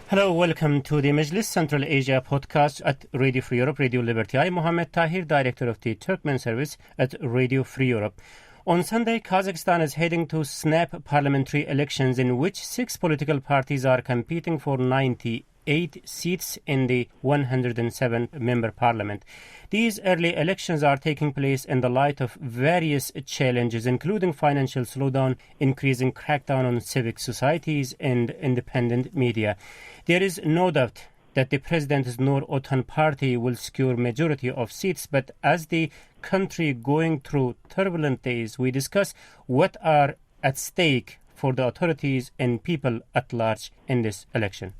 Hello, welcome to the Majlis Central Asia podcast at Radio Free Europe, Radio Liberty. I'm Mohammed Tahir, Director of the Turkmen Service at Radio Free Europe. On Sunday, Kazakhstan is heading to snap parliamentary elections in which 6 political parties are competing for 98 seats in the 107-member parliament. These early elections are taking place in the light of various challenges, including financial slowdown, increasing crackdown on civic societies and independent media. There is no doubt that the President's Nur Otan party will secure majority of seats, but as the country going through turbulent days, we discuss what are at stake for the authorities and people at large in this election.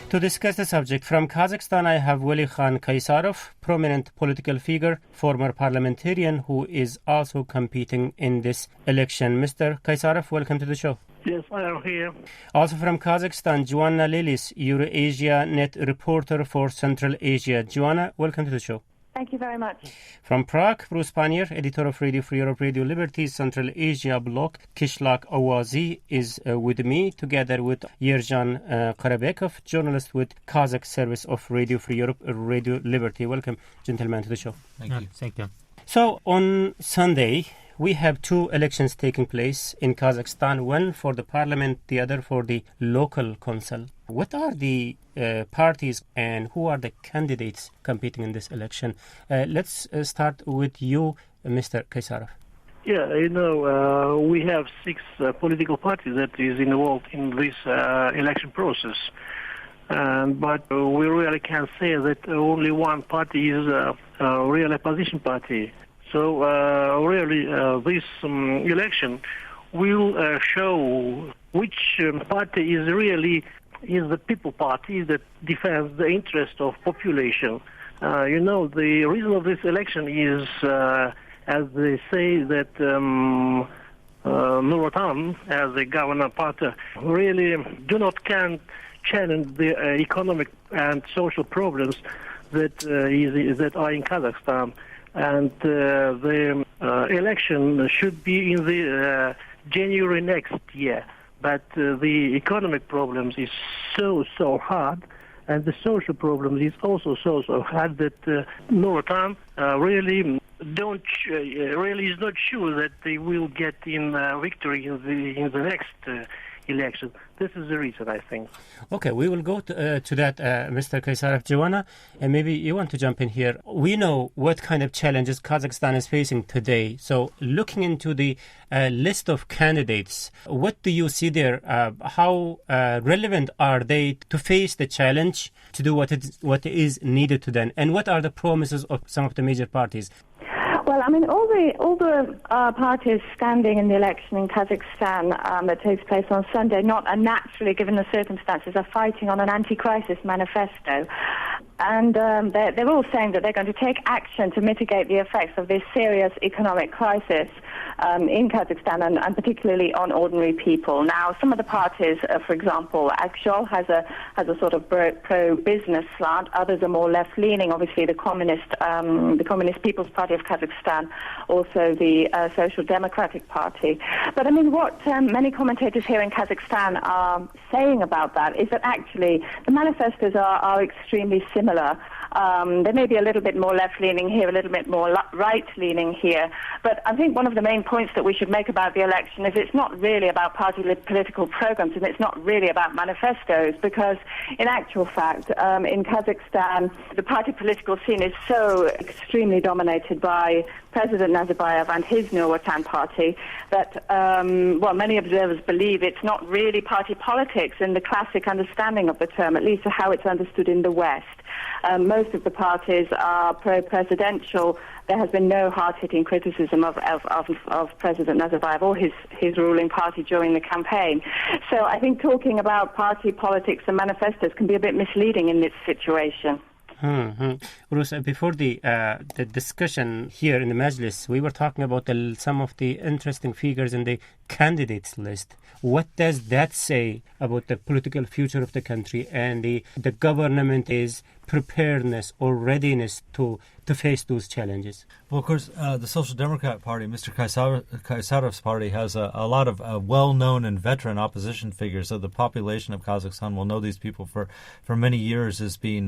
To discuss the subject, from Kazakhstan, I have Wali Khan Kaysarov, prominent political figure, former parliamentarian who is also competing in this election. Mr. Kaysarov, welcome to the show. Yes, I am here. Also from Kazakhstan, Joanna Lilis, Eurasia Net reporter for Central Asia. Joanna, welcome to the show. Thank you very much. From Prague, Bruce Pannier, editor of Radio Free Europe, Radio Liberty, Central Asia blog, Kishlak Awazi, is with me, together with Yerjan Karabekov, journalist with Kazakh service of Radio Free Europe, Radio Liberty. Welcome, gentlemen, to the show. Thank you. Thank you. So, on Sunday, we have 2 elections taking place in Kazakhstan, one for the parliament, the other for the local council. What are the parties and who are the candidates competing in this election? Let's start with you, Mr. Kaysarov. Yeah, we have 6 political parties that is involved in this election process. But we really can say that only one party is a real opposition party. So really this election will show which party is really the people party that defends the interest of population. The reason of this election is, as they say, that Nur Otan, as the governor party, really can't challenge the economic and social problems that are in Kazakhstan. And the election should be in the January next year. But the economic problems is so hard, and the social problems is also so hard that Nur Otan really is not sure that they will get in victory in the next election. This is the reason, I think. Okay, we will go to that, Mr. Kaysarov. Joanna, and maybe you want to jump in here. We know what kind of challenges Kazakhstan is facing today. So looking into the list of candidates, what do you see there? How relevant are they to face the challenge, to do what is needed to them? And what are the promises of some of the major parties? Well, I mean, all the parties standing in the election in Kazakhstan that takes place on Sunday, not unnaturally given the circumstances, are fighting on an anti-crisis manifesto. And they're all saying that they're going to take action to mitigate the effects of this serious economic crisis in Kazakhstan and particularly on ordinary people. Now, some of the parties, for example, Akshol has a sort of pro-business slant. Others are more left-leaning. Obviously, the Communist People's Party of Kazakhstan, also the Social Democratic Party. But I mean, what many commentators here in Kazakhstan are saying about that is that actually the manifestos are extremely similar. They may be a little bit more left-leaning here, a little bit more right-leaning here. But I think one of the main points that we should make about the election is it's not really about party political programs, and it's not really about manifestos, because in actual fact, in Kazakhstan, the party political scene is so extremely dominated by President Nazarbayev and his Nur Otan party that, many observers believe it's not really party politics in the classic understanding of the term, at least how it's understood in the West. Most of the parties are pro-presidential. There has been no hard-hitting criticism of President Nazarbayev or his ruling party during the campaign. So I think talking about party politics and manifestos can be a bit misleading in this situation. Bruce, before the discussion here in the Majlis, we were talking about some of the interesting figures and the candidates list. What does that say about the political future of the country and the government's preparedness or readiness to face those challenges? Well, of course, the Social Democrat Party, Mr. Kaisarov's party, has a lot of well-known and veteran opposition figures. So the population of Kazakhstan will know these people for many years as being,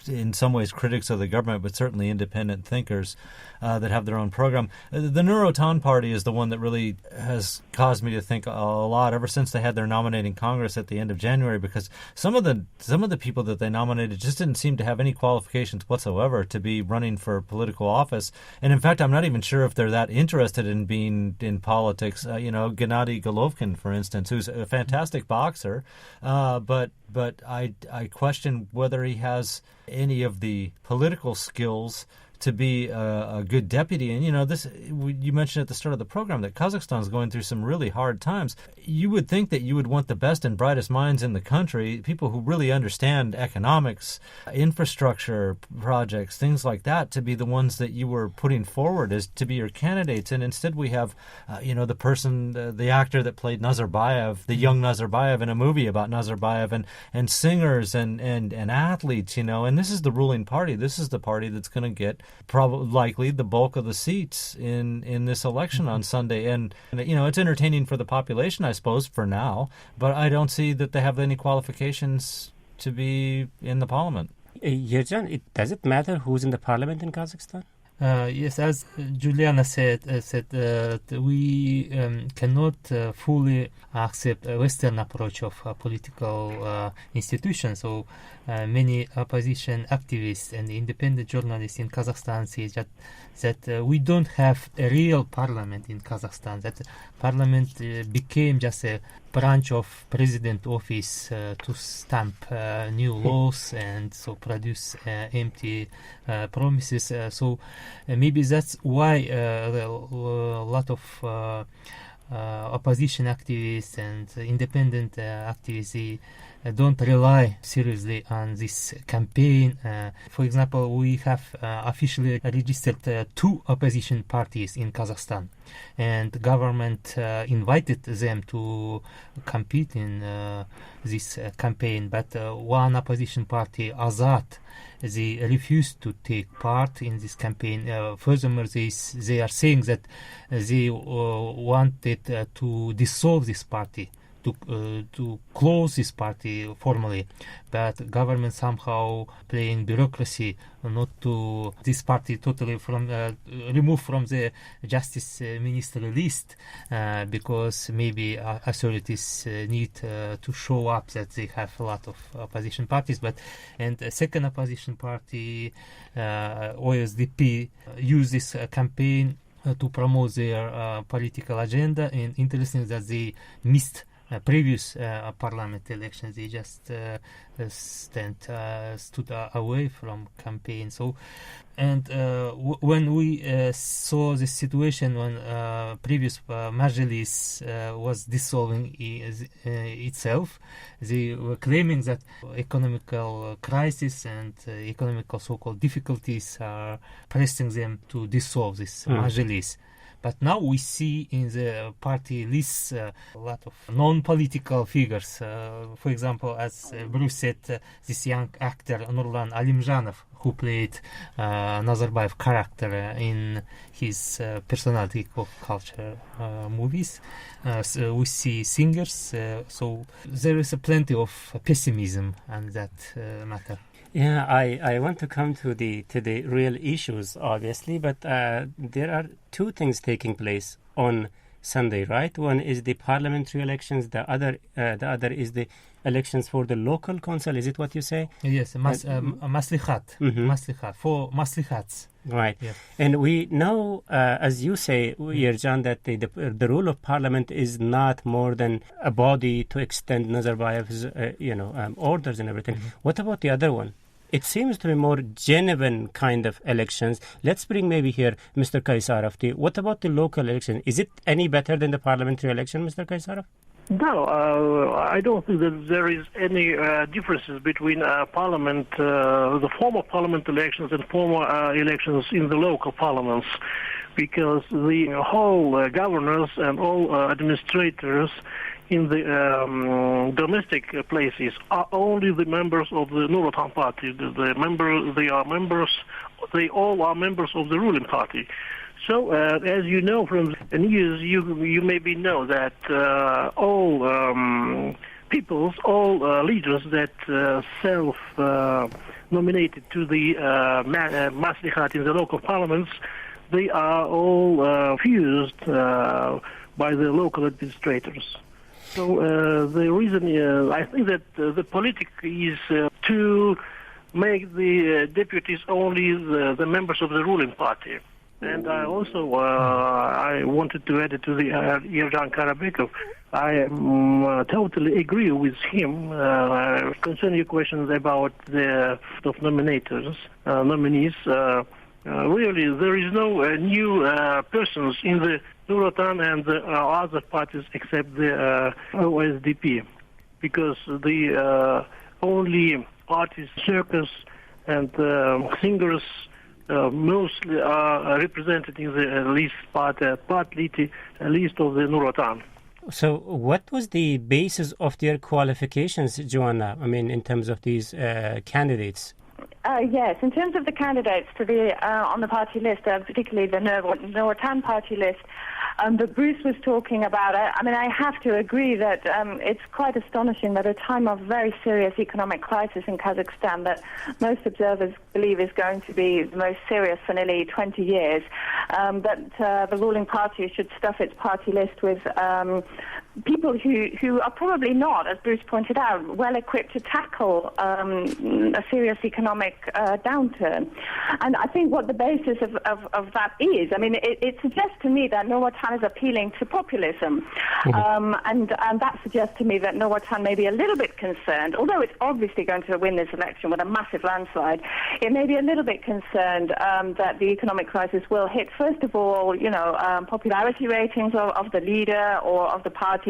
in some ways, critics of the government, but certainly independent thinkers that have their own program. The Nur-Otan Party is the one that really has caused me to think a lot ever since they had their nominating Congress at the end of January, because some of the people that they nominated just didn't seem to have any qualifications whatsoever to be running for political office. And in fact, I'm not even sure if they're that interested in being in politics. Gennady Golovkin, for instance, who's a fantastic boxer, but I question whether he has any of the political skills to be a good deputy. And, you mentioned at the start of the program that Kazakhstan is going through some really hard times. You would think that you would want the best and brightest minds in the country, people who really understand economics, infrastructure projects, things like that, to be the ones that you were putting forward as to be your candidates. And instead we have, the actor that played Nazarbayev, the young Nazarbayev in a movie about Nazarbayev, and singers and athletes, and this is the ruling party. This is the party that's going to get likely the bulk of the seats in this election on Sunday. And, it's entertaining for the population, I suppose, for now, but I don't see that they have any qualifications to be in the parliament. Yerjan, does it matter who's in the parliament in Kazakhstan? Yes, as Juliana said, we cannot fully accept a Western approach of political institutions. So many opposition activists and independent journalists in Kazakhstan say that we don't have a real parliament in Kazakhstan. That parliament became just a branch of president office to stamp new laws and so produce empty promises. So maybe that's why a lot of opposition activists and independent activists don't rely seriously on this campaign. For example, we have officially registered 2 opposition parties in Kazakhstan, and the government invited them to compete in this campaign, but one opposition party, Azad, they refused to take part in this campaign. Furthermore, they are saying that they wanted to dissolve this party, to close this party formally, but government somehow playing bureaucracy not to this party totally removed from the justice ministry list, because maybe authorities need to show up that they have a lot of opposition parties. And a second opposition party, OSDP, use this campaign to promote their political agenda. And interesting that they missed previous parliament elections. They just stood away from campaign. So, and when we saw the situation when previous Majlis was dissolving itself, they were claiming that economical crisis and economical so-called difficulties are pressing them to dissolve this Majlis. But now we see in the party lists a lot of non-political figures. For example, as Bruce said, this young actor Nurlan Alimjanov, who played Nazarbayev character in his personality of culture movies. So we see singers. So there is plenty of pessimism on that matter. Yeah, I want to come to the real issues, obviously, but there are 2 things taking place on Sunday, right? One is the parliamentary elections. The other is the elections for the local council. Is it what you say? Yes, maslihat. Maslihat, for maslihats. Right. Yes. And we know, as you say, Yerjan, that the role of parliament is not more than a body to extend Nazarbayev's orders and everything. What about the other one? It seems to be more genuine kind of elections. Let's bring maybe here Mr. Kaysarov. What about the local election? Is it any better than the parliamentary election, Mr. Kaysarov? No, I don't think that there is any differences between parliament, the former parliament elections and former elections in the local parliaments. because the whole governors and all administrators in the domestic places are only the members of the Nur Otan party. They all are members of the ruling party. So, as you know from the news, you maybe know that all leaders that self-nominated to the Maslihat in the local parliaments, they are all fused by the local administrators. So the reason I think that the politics is to make the deputies only the members of the ruling party. And I also I wanted to add to the Yerjan Karabekov. I totally agree with him concerning your questions about the nominees. Really, there is no new persons in the Nur Otan and the other parties except the OSDP, because the only artists, circus, and singers mostly are represented in the list list of the Nur Otan. So what was the basis of their qualifications, Joanna? I mean, in terms of these candidates? Yes, in terms of the candidates to be on the party list, particularly the Nur Otan party list, that Bruce was talking about, I mean, I have to agree that it's quite astonishing that at a time of very serious economic crisis in Kazakhstan that most observers believe is going to be the most serious for nearly 20 years, that the ruling party should stuff its party list with people who are probably not, as Bruce pointed out, well equipped to tackle a serious economic downturn. And I think what the basis of that is, I mean, it suggests to me that Nur Otan is appealing to populism. And that suggests to me that Nur Otan may be a little bit concerned, although it's obviously going to win this election with a massive landslide, it may be a little bit concerned that the economic crisis will hit, first of all, popularity ratings of the leader or of the party,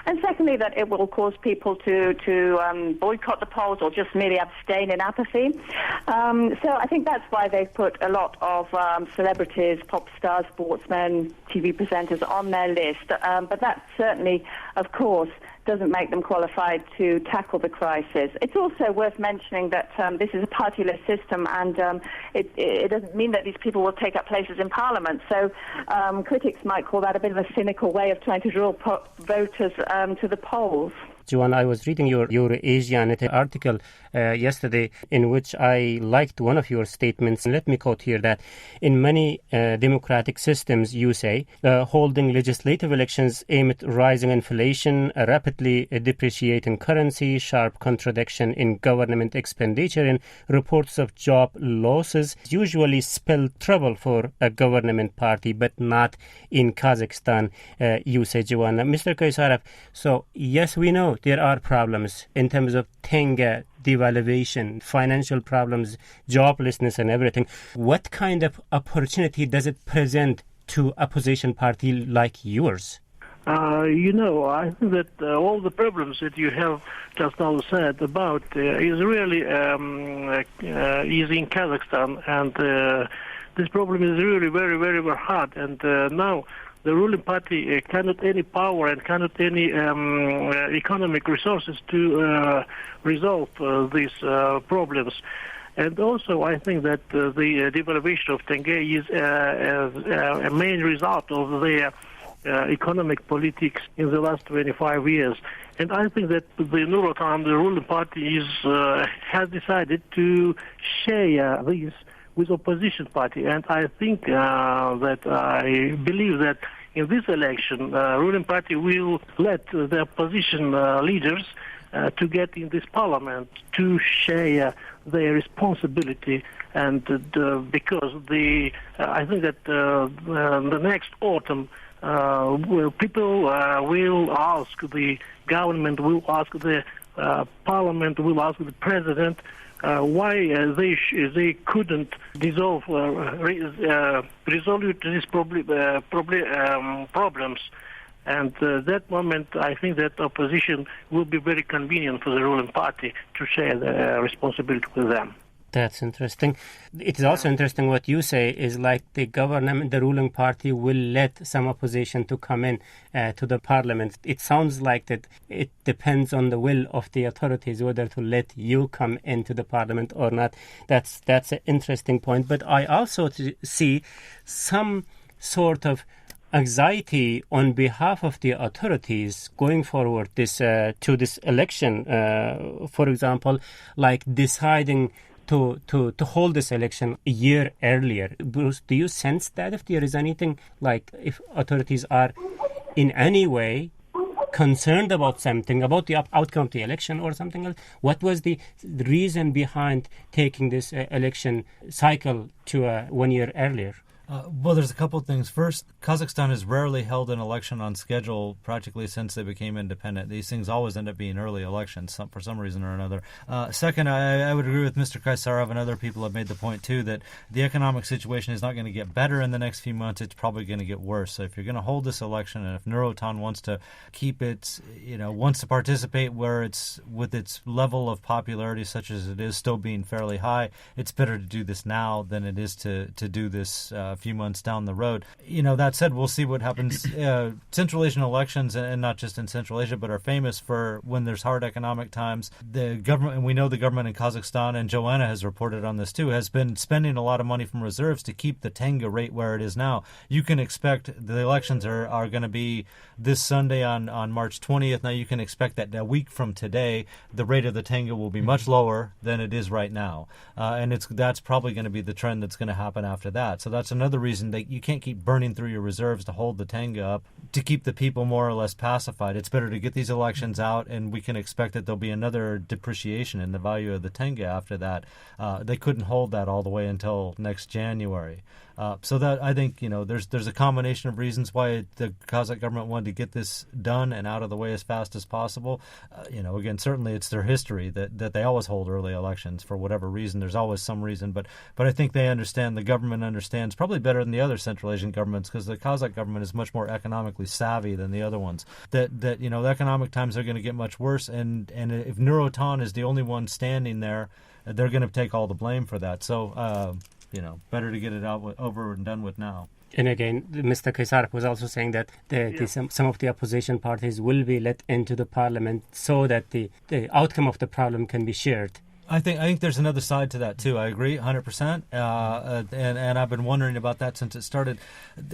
and secondly, that it will cause people to boycott the polls or just merely abstain in apathy. So I think that's why they've put a lot of celebrities, pop stars, sportsmen, TV presenters on their list. But that certainly, of course, doesn't make them qualified to tackle the crisis. It's also worth mentioning that this is a party-list system, and it doesn't mean that these people will take up places in Parliament. So critics might call that a bit of a cynical way of trying to draw voters to the polls. Joanne, I was reading your Asian article yesterday in which I liked one of your statements. And let me quote here that in many democratic systems, you say, holding legislative elections aim at rising inflation, a rapidly depreciating currency, sharp contraction in government expenditure, and reports of job losses usually spell trouble for a government party, but not in Kazakhstan, you say, Joanna. Mr. Kaysarov, so yes, we know there are problems in terms of tenge, devaluation, financial problems, joblessness and everything. What kind of opportunity does it present to opposition party like yours? I think that all the problems that you have just now said about is really is in Kazakhstan, and this problem is really very, very, very hard. And now the ruling party cannot any power and cannot any economic resources to resolve these problems. And also, I think that the devaluation of tenge is a main result of their economic politics in the last 25 years. And I think that the Nur Otan, the ruling party, has decided to share this with opposition party. And I think that I believe that in this election, ruling party will let the opposition leaders to get in this parliament to share their responsibility, and because I think that the next autumn people will ask the government, will ask the parliament, will ask the president why they couldn't resolve these problems. And that moment, I think that opposition will be very convenient for the ruling party to share the responsibility with them. That's interesting. It is also interesting what you say is like the government, the ruling party will let some opposition to come in to the parliament. It sounds like that it depends on the will of the authorities whether to let you come into the parliament or not. That's an interesting point. But I also see some sort of anxiety on behalf of the authorities going forward to this election. For example, like deciding to hold this election a year earlier. Bruce, do you sense that if there is anything, like if authorities are in any way concerned about something, about the outcome of the election or something else? What was the reason behind taking this election cycle to 1 year earlier? Well, there's a couple of things. First, Kazakhstan has rarely held an election on schedule practically since they became independent. These things always end up being early elections for some reason or another. Second, I would agree with Mr. Kaysarov and other people have made the point, too, that the economic situation is not going to get better in the next few months. It's probably going to get worse. So if you're going to hold this election and if Nurotan wants to keep its, wants to participate where it's with its level of popularity such as it is still being fairly high, it's better to do this now than it is to do this few months down the road. That said, we'll see what happens. Central Asian elections, and not just in Central Asia, but are famous for when there's hard economic times. The government, and we know the government in Kazakhstan, and Joanna has reported on this too, has been spending a lot of money from reserves to keep the tenge rate where it is now. You can expect the elections are going to be this Sunday on March 20th. Now you can expect that a week from today, the rate of the tenge will be much lower than it is right now. And that's probably going to be the trend that's going to happen after that. So that's another reason that you can't keep burning through your reserves to hold the tenge up to keep the people more or less pacified. It's better to get these elections out, and we can expect that there'll be another depreciation in the value of the tenge after that. They couldn't hold that all the way until next January. So that I think there's a combination of reasons why the Kazakh government wanted to get this done and out of the way as fast as possible. Again, certainly it's their history that they always hold early elections for whatever reason. There's always some reason, but I think they understand. The government understands probably better than the other Central Asian governments because the Kazakh government is much more economically savvy than the other ones. That the economic times are going to get much worse, and if Nurotan is the only one standing there, they're going to take all the blame for that. So. Better to get it over and done with now. And again, Mr. Kaysarov was also saying that some of the opposition parties will be let into the parliament so that the outcome of the problem can be shared. I think there's another side to that too. I agree 100%, and I've been wondering about that since it started.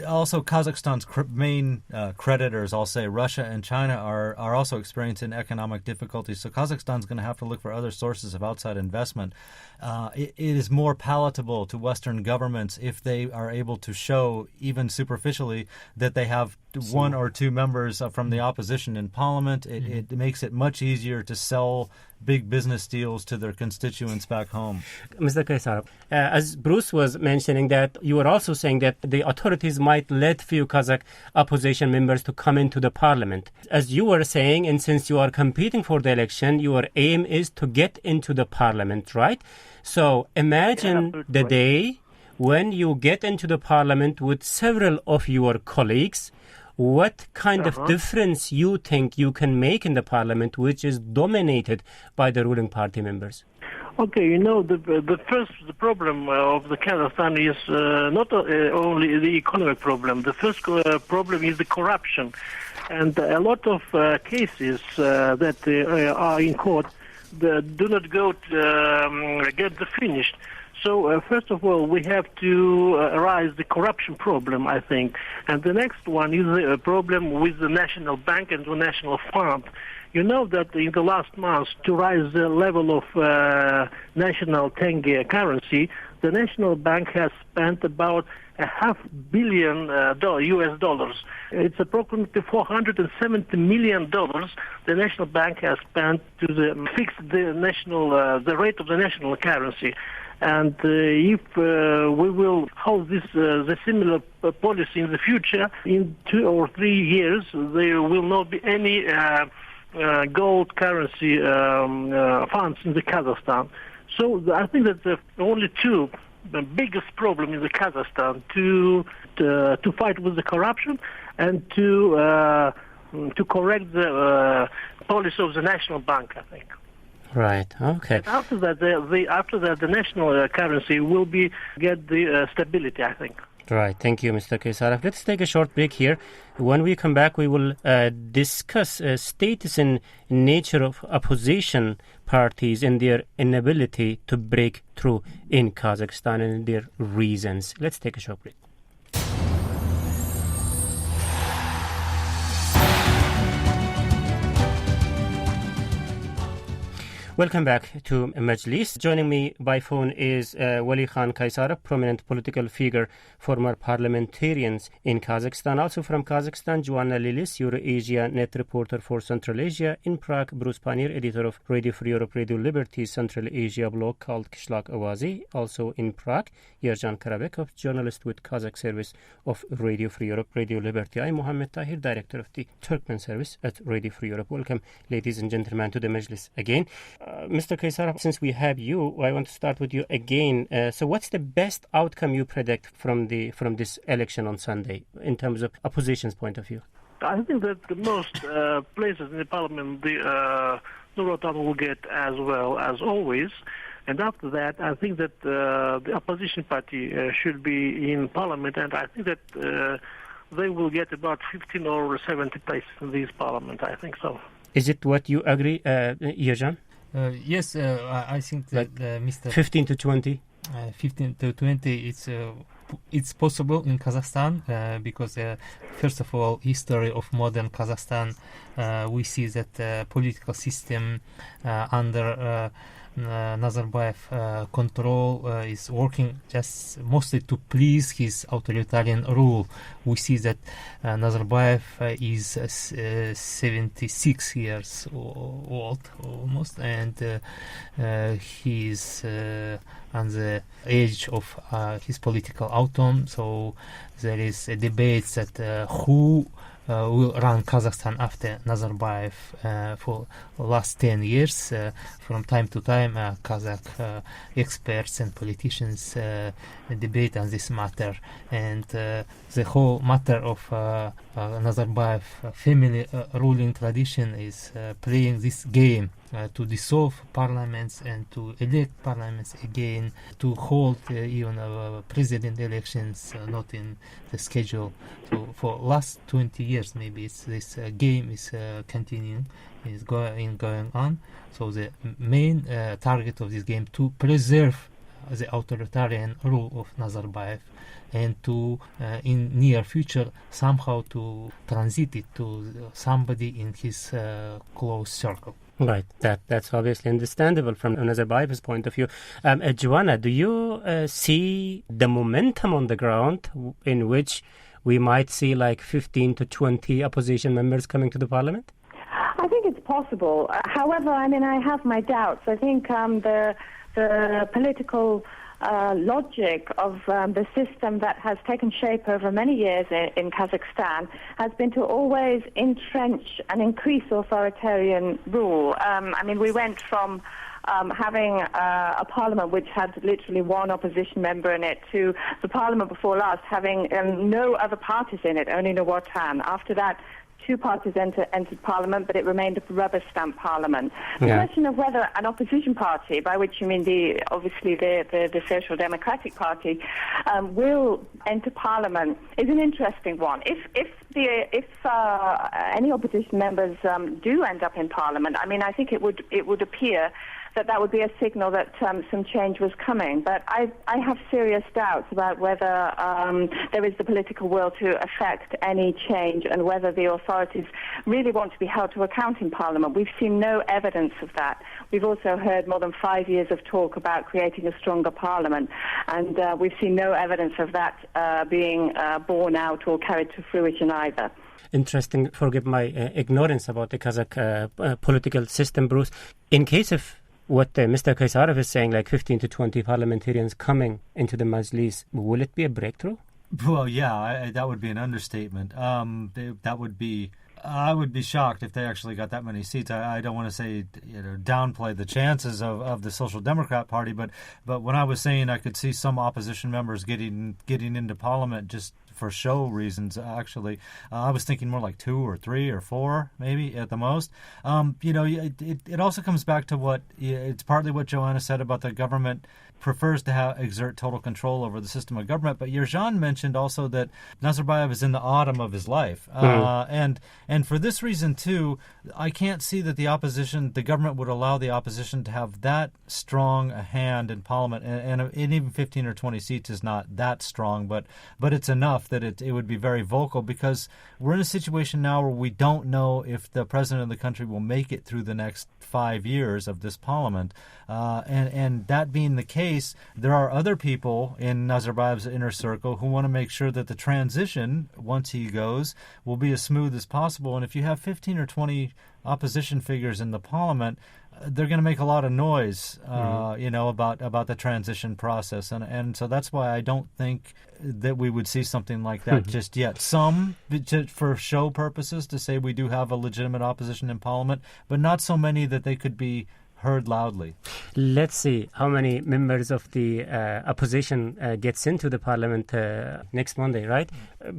Also, Kazakhstan's main creditors, I'll say Russia and China, are also experiencing economic difficulties. So Kazakhstan's going to have to look for other sources of outside investment. It is more palatable to Western governments if they are able to show, even superficially, that they have one or two members from the opposition in parliament. It makes it much easier to sell big business deals to their constituents back home. Mr. Kaysarov, as Bruce was mentioning that, you were also saying that the authorities might let few Kazakh opposition members to come into the parliament. As you were saying, and since you are competing for the election, your aim is to get into the parliament, right? So imagine the day when you get into the parliament with several of your colleagues. What kind of difference you think you can make in the parliament, which is dominated by the ruling party members? Okay, the problem of the Kazakhstan is not only the economic problem. The first problem is the corruption, and a lot of cases that are in court do not go to get finished. So, first of all, we have to arise the corruption problem, I think. And the next one is a problem with the National Bank and the National Fund. You know that in the last months, to rise the level of national tenge currency, the National Bank has spent about $500 million US dollars. It's approximately $470 million the National Bank has spent to fix the rate of the national currency. And if we will hold the similar policy in the future, in 2 or 3 years, there will not be any gold currency funds in the Kazakhstan. So I think that the only two biggest problem in the Kazakhstan to fight with the corruption and to correct the policy of the National Bank, I think. Right. Okay. And after that, the national currency will get the stability, I think. Right. Thank you, Mr. Kaysarov. Let's take a short break here. When we come back, we will discuss status and nature of opposition parties and their inability to break through in Kazakhstan and their reasons. Let's take a short break. Welcome back to Majlis. Joining me by phone is Wali Khan Kaysarov, prominent political figure, former parliamentarians in Kazakhstan. Also from Kazakhstan, Joanna Lilis, Eurasia net reporter for Central Asia. In Prague, Bruce Pannier, editor of Radio Free Europe, Radio Liberty, Central Asia blog called Kishlak Awazi. Also in Prague, Yerjan Karabekov, journalist with Kazakh service of Radio Free Europe, Radio Liberty. I'm Mohammed Tahir, director of the Turkmen service at Radio Free Europe. Welcome, ladies and gentlemen, to the Majlis again. Mr. Kaysarov, since we have you, I want to start with you again. So what's the best outcome you predict from this election on Sunday in terms of opposition's point of view? I think that the most places in the parliament, the Nurotan will get as well as always. And after that, I think that the opposition party should be in parliament, and I think that they will get about 15 or 70 places in this parliament, I think so. Is it what you agree, Yerjan? Yes, I think that Mr. 15 to 20? 15 to 20, it's possible in Kazakhstan because, first of all, history of modern Kazakhstan, we see that political system under Nazarbayev control is working just mostly to please his authoritarian rule. We see that Nazarbayev is 76 years old almost, and he is on the edge of his political autumn. So there is a debate that who will run Kazakhstan after Nazarbayev for the last 10 years. From time to time, Kazakh experts and politicians debate on this matter. And the whole matter of Nazarbayev family ruling tradition is playing this game to dissolve parliaments and to elect parliaments again, to hold even president elections not in the schedule. So for last 20 years, maybe this game is continuing, is going on. So the main target of this game to preserve the authoritarian rule of Nazarbayev and to, in near future, somehow to transit it to somebody in his close circle. Right, that's obviously understandable from Nazarbayev's point of view. Joanna, do you see the momentum on the ground in which we might see like 15 to 20 opposition members coming to the parliament? I think it's possible. However, I mean, I have my doubts. I think the political logic of the system that has taken shape over many years in Kazakhstan has been to always entrench and increase authoritarian rule. I mean, we went from having a parliament which had literally one opposition member in it to the parliament before last having no other parties in it, only Nurotan. After that, two parties entered parliament, but it remained a rubber stamp parliament. The question of whether an opposition party, by which you mean the Social Democratic Party, will enter parliament is an interesting one. If any opposition members do end up in parliament, I mean, I think it would appear that would be a signal that some change was coming. But I have serious doubts about whether there is the political will to effect any change and whether the authorities really want to be held to account in Parliament. We've seen no evidence of that. We've also heard more than 5 years of talk about creating a stronger Parliament, and we've seen no evidence of that being borne out or carried to fruition either. Interesting. Forgive my ignorance about the Kazakh political system, Bruce. In case of what Mr. Kaysarov is saying, like 15 to 20 parliamentarians coming into the Majlis, will it be a breakthrough? Well, yeah, that would be an understatement. I would be shocked if they actually got that many seats. I don't want to say, downplay the chances of the Social Democrat Party, but when I was saying I could see some opposition members getting into Parliament just for show reasons, actually. I was thinking more like 2 or 3 or 4, maybe at the most. It also comes back to it's partly what Joanna said about the government prefers to exert total control over the system of government. But Yerjan mentioned also that Nazarbayev is in the autumn of his life. And for this reason, too, I can't see that the government would allow the opposition to have that strong a hand in parliament. And even 15 or 20 seats is not that strong, but it's enough that it would be very vocal, because we're in a situation now where we don't know if the president of the country will make it through the next 5 years of this parliament. And that being the case, there are other people in Nazarbayev's inner circle who want to make sure that the transition, once he goes, will be as smooth as possible. And if you have 15 or 20 opposition figures in the parliament, they're going to make a lot of noise, about the transition process. And so that's why I don't think that we would see something like that just yet. Some, for show purposes, to say we do have a legitimate opposition in parliament, but not so many that they could be heard loudly. Let's see how many members of the opposition gets into the parliament next Monday, right?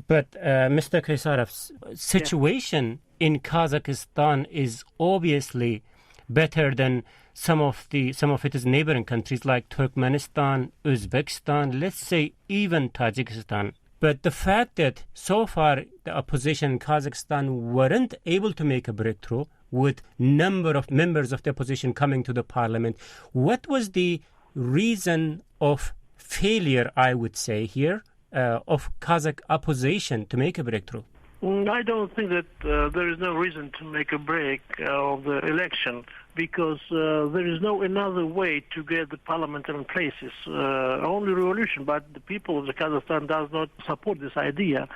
But Mr. Kaysarov's situation in Kazakhstan is obviously better than some of its neighboring countries like Turkmenistan, Uzbekistan, let's say even Tajikistan. But the fact that so far the opposition in Kazakhstan weren't able to make a breakthrough with number of members of the opposition coming to the parliament, what was the reason of failure, I would say here, of Kazakh opposition to make a breakthrough? I don't think that there is no reason to make a break of the election, because there is no another way to get the parliamentary places. Only revolution, but the people of the Kazakhstan does not support this idea.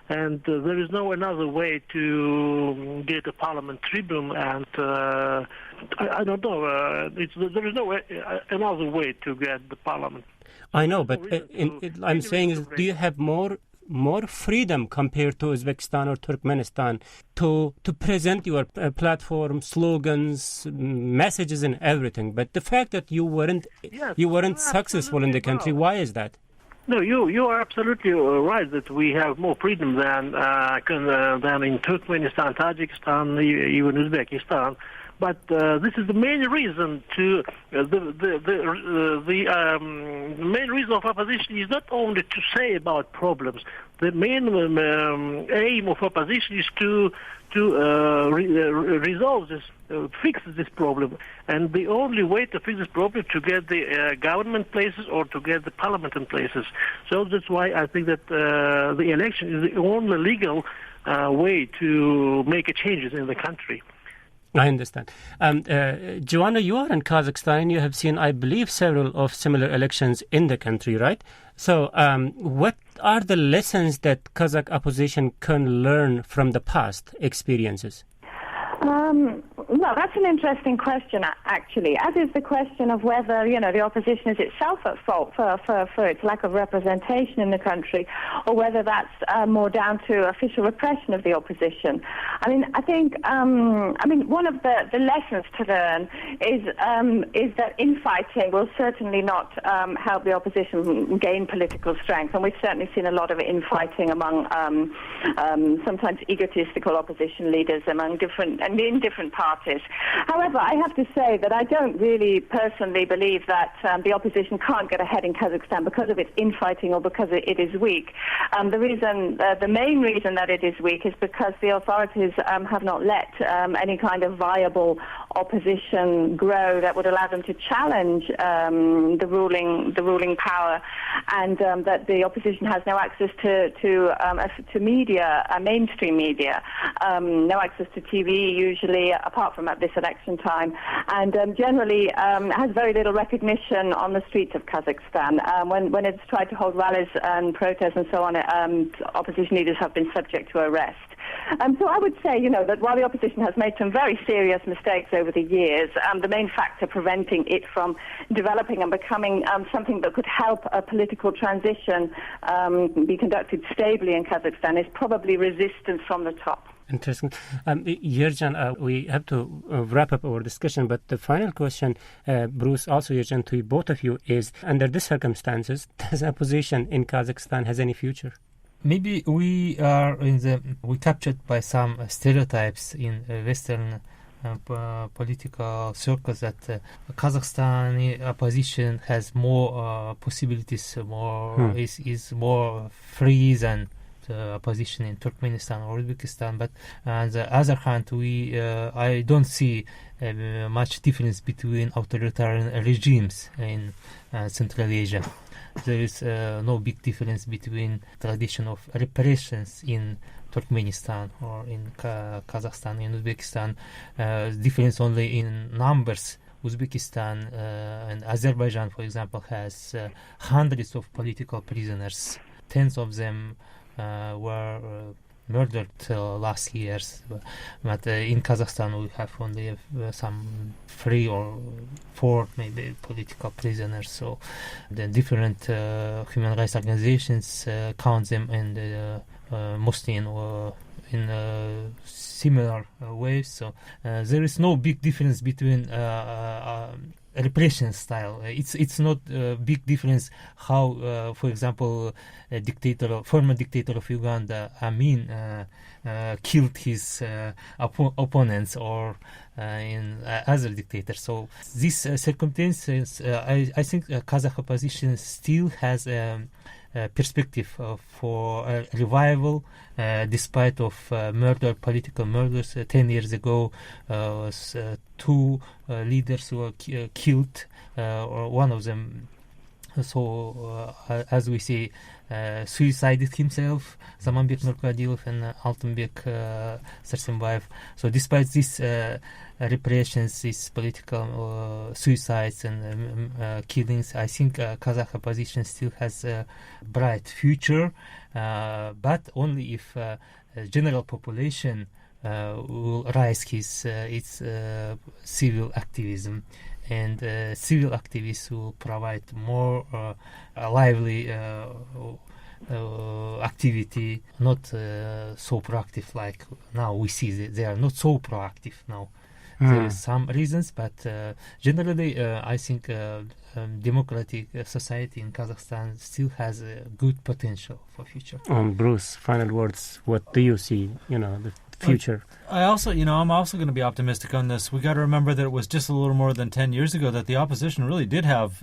And there is no another way to get a parliament tribune, and I don't know. There is no another way to get the parliament. I know, but I'm saying is, do you have more freedom compared to Uzbekistan or Turkmenistan to present your platform, slogans, messages, and everything? But the fact that you weren't successful in the country, why is that? No, you are absolutely right that we have more freedom than in Turkmenistan, Tajikistan, even Uzbekistan. But this is the main reason the main reason of opposition is not only to say about problems. The main aim of opposition is to resolve this, fix this problem. And the only way to fix this problem is to get the government places or to get the parliament in places. So that's why I think that the election is the only legal way to make changes in the country. I understand. Joanna, you are in Kazakhstan. You have seen, I believe, several of similar elections in the country, right? So what are the lessons that Kazakh opposition can learn from the past experiences? Well, that's an interesting question, actually, as is the question of whether, the opposition is itself at fault for its lack of representation in the country, or whether that's more down to official repression of the opposition. I think one of the lessons to learn is that infighting will certainly not help the opposition gain political strength, and we've certainly seen a lot of infighting among sometimes egotistical opposition leaders in different parties. However, I have to say that I don't really personally believe that the opposition can't get ahead in Kazakhstan because of its infighting or because it is weak. The main reason that it is weak is because the authorities have not let any kind of viable opposition grow that would allow them to challenge the ruling power, and that the opposition has no access to media, mainstream media, no access to TV usually, apart from at this election time, and generally has very little recognition on the streets of Kazakhstan. When it's tried to hold rallies and protests and so on, opposition leaders have been subject to arrest. So I would say, that while the opposition has made some very serious mistakes over the years, the main factor preventing it from developing and becoming something that could help a political transition be conducted stably in Kazakhstan is probably resistance from the top. Interesting. Yerjan, we have to wrap up our discussion, but the final question, Bruce, also Yerjan, to both of you is, under these circumstances, does opposition in Kazakhstan has any future? maybe we are we captured by some stereotypes in Western political circles that Kazakhstani opposition has more possibilities, is more free than the opposition in Turkmenistan or Uzbekistan. But on the other hand, I don't see much difference between authoritarian regimes in Central Asia. There is no big difference between tradition of repressions in Turkmenistan or in Kazakhstan and Uzbekistan. Difference only in numbers. Uzbekistan and Azerbaijan, for example, has hundreds of political prisoners. Tens of them were murdered last years. But in Kazakhstan, we have only some 3 or 4 maybe political prisoners. So the different human rights organizations count them and mostly in similar ways. So there is no big difference between repression style. It's not a big difference how, for example, former dictator of Uganda, Amin, killed his opponents, or in other dictators. So these circumstances, I think Kazakh opposition still has perspective for a revival, despite of political murders. 10 years ago, 2 leaders were killed, or one of them, as we say, suicided himself, Zamanbek Nurkadilov and Altınbek Sarsenbayev. So despite these repressions, these political suicides and killings, I think Kazakh opposition still has a bright future, but only if general population will rise its civil activism, and civil activists will provide more lively activity, not so proactive like now. We see that they are not so proactive now. There is some reasons, but generally I think democratic society in Kazakhstan still has a good potential for future. Bruce, final words. What do you see, the future? I'm also going to be optimistic on this. We got to remember that it was just a little more than 10 years ago that the opposition really did have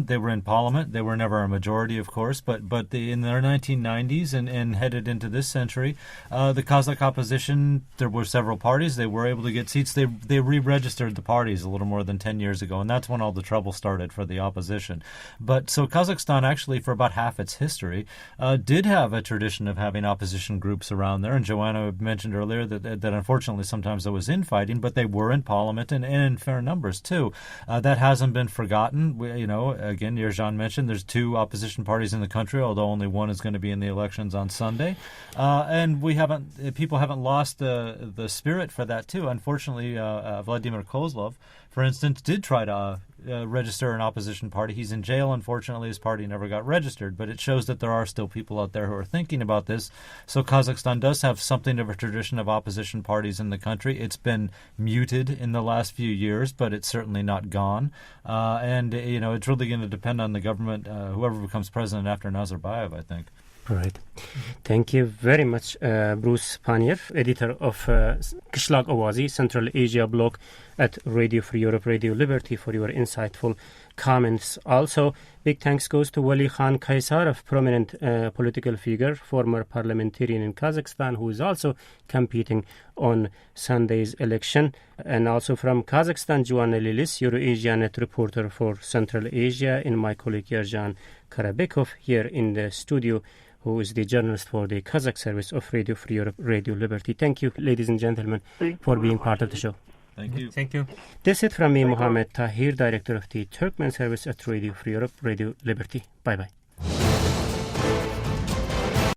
they were in parliament. They were never a majority, of course, but in their 1990s and headed into this century, the Kazakh opposition, there were several parties. They were able to get seats. They re-registered the parties a little more than 10 years ago, and that's when all the trouble started for the opposition. But so Kazakhstan actually, for about half its history, did have a tradition of having opposition groups around there. And Joanna mentioned earlier that unfortunately sometimes there was infighting, but they were in parliament and in fair numbers too. That hasn't been forgotten. Again, Yerjan mentioned there's 2 opposition parties in the country, although only one is going to be in the elections on Sunday. And people haven't lost the spirit for that too. Unfortunately, Vladimir Kozlov, for instance, did try to register an opposition party. He's in jail. Unfortunately, his party never got registered, but it shows that there are still people out there who are thinking about this. So Kazakhstan does have something of a tradition of opposition parties in the country. It's been muted in the last few years, but it's certainly not gone. And it's really going to depend on the government, whoever becomes president after Nazarbayev, I think. Right. Thank you very much, Bruce Pannier, editor of Qishloq Owazi, Central Asia blog at Radio Free Europe, Radio Liberty, for your insightful comments. Also, big thanks goes to Wali Khan Kaysarov, prominent political figure, former parliamentarian in Kazakhstan, who is also competing on Sunday's election. And also from Kazakhstan, Joanna Lilis, Euro-Asianet reporter for Central Asia, and my colleague Yerjan Karabekov here in the studio, who is the journalist for the Kazakh service of Radio Free Europe, Radio Liberty. Thank you, ladies and gentlemen, for being part of the show. Thank you. Thank you. That's it from me, Mohammed Tahir, director of the Turkmen service at Radio Free Europe, Radio Liberty. Bye-bye.